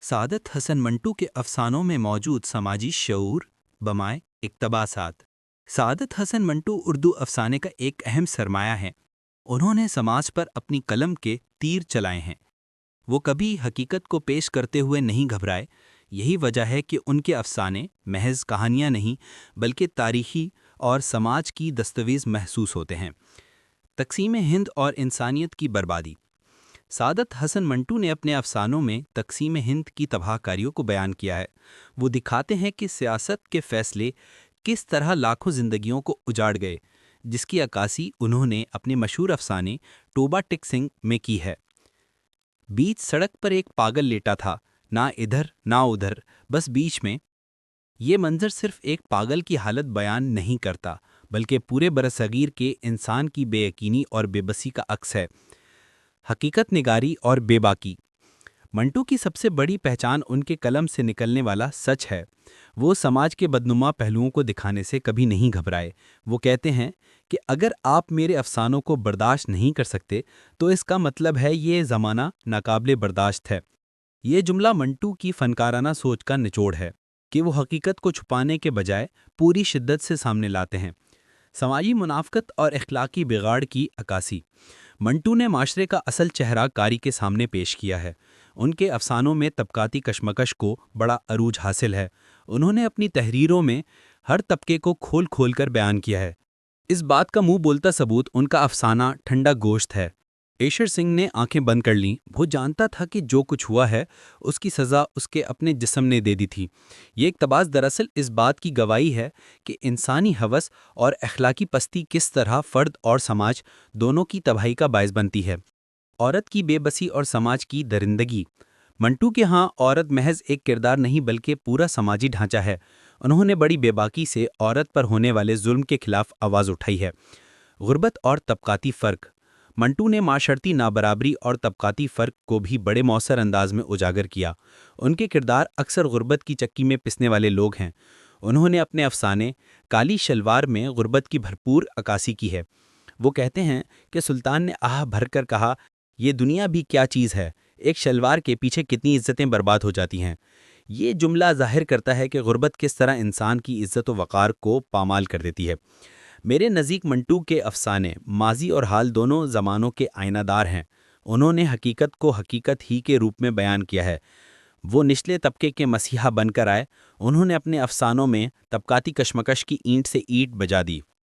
سعادت حسن منٹو کے افسانوں میں موجود سماجی شعور بمائے اقتباسات۔ سعادت حسن منٹو اردو افسانے کا ایک اہم سرمایہ ہے۔ انہوں نے سماج پر اپنی قلم کے تیر چلائے ہیں۔ وہ کبھی حقیقت کو پیش کرتے ہوئے نہیں گھبرائے۔ یہی وجہ ہے کہ ان کے افسانے محض کہانیاں نہیں بلکہ تاریخی اور سماج کی دستاویز محسوس ہوتے ہیں۔ تقسیم ہند اور انسانیت کی بربادی۔ سعادت حسن منٹو نے اپنے افسانوں میں تقسیم ہند کی تباہ کاریوں کو بیان کیا ہے۔ وہ دکھاتے ہیں کہ سیاست کے فیصلے کس طرح لاکھوں زندگیوں کو اجاڑ گئے، جس کی عکاسی انہوں نے اپنے مشہور افسانے ٹوبا ٹک سنگھ میں کی ہے۔ بیچ سڑک پر ایک پاگل لیٹا تھا، نہ ادھر نہ ادھر، بس بیچ میں۔ یہ منظر صرف ایک پاگل کی حالت بیان نہیں کرتا بلکہ پورے برصغیر کے انسان کی بے یقینی اور بے بسی کا عکس ہے۔ حقیقت نگاری اور بے باکی۔ منٹو کی سب سے بڑی پہچان ان کے قلم سے نکلنے والا سچ ہے۔ وہ سماج کے بدنما پہلوؤں کو دکھانے سے کبھی نہیں گھبرائے۔ وہ کہتے ہیں کہ اگر آپ میرے افسانوں کو برداشت نہیں کر سکتے تو اس کا مطلب ہے یہ زمانہ ناقابل برداشت ہے۔ یہ جملہ منٹو کی فنکارانہ سوچ کا نچوڑ ہے کہ وہ حقیقت کو چھپانے کے بجائے پوری شدت سے سامنے لاتے ہیں۔ سماجی منافقت اور اخلاقی بگاڑ کی عکاسی۔ منٹو نے معاشرے کا اصل چہرہ کاری کے سامنے پیش کیا ہے۔ ان کے افسانوں میں طبقاتی کشمکش کو بڑا عروج حاصل ہے۔ انہوں نے اپنی تحریروں میں ہر طبقے کو کھول کھول کر بیان کیا ہے۔ اس بات کا منہ بولتا ثبوت ان کا افسانہ ٹھنڈا گوشت ہے۔ ایشر سنگھ نے آنکھیں بند کر لیں۔ وہ جانتا تھا کہ جو کچھ ہوا ہے اس کی سزا اس کے اپنے جسم نے دے دی تھی۔ یہ اقتباس دراصل اس بات کی گواہی ہے کہ انسانی ہوس اور اخلاقی پستی کس طرح فرد اور سماج دونوں کی تباہی کا باعث بنتی ہے۔ عورت کی بے بسی اور سماج کی درندگی۔ منٹو کے ہاں عورت محض ایک کردار نہیں بلکہ پورا سماجی ڈھانچہ ہے۔ انہوں نے بڑی بے باکی سے عورت پر ہونے والے ظلم کے خلاف آواز اٹھائی ہے۔ غربت اور طبقاتی فرق۔ منٹو نے معاشرتی نابرابری اور طبقاتی فرق کو بھی بڑے مؤثر انداز میں اجاگر کیا۔ ان کے کردار اکثر غربت کی چکی میں پسنے والے لوگ ہیں۔ انہوں نے اپنے افسانے کالی شلوار میں غربت کی بھرپور عکاسی کی ہے۔ وہ کہتے ہیں کہ سلطان نے آہ بھر کر کہا، یہ دنیا بھی کیا چیز ہے، ایک شلوار کے پیچھے کتنی عزتیں برباد ہو جاتی ہیں۔ یہ جملہ ظاہر کرتا ہے کہ غربت کس طرح انسان کی عزت و وقار کو پامال کر دیتی ہے۔ میرے نزدیک منٹو کے افسانے ماضی اور حال دونوں زمانوں کے آئینہ دار ہیں۔ انہوں نے حقیقت کو حقیقت ہی کے روپ میں بیان کیا ہے۔ وہ نچلے طبقے کے مسیحا بن کر آئے۔ انہوں نے اپنے افسانوں میں طبقاتی کشمکش کی اینٹ سے اینٹ بجا دی۔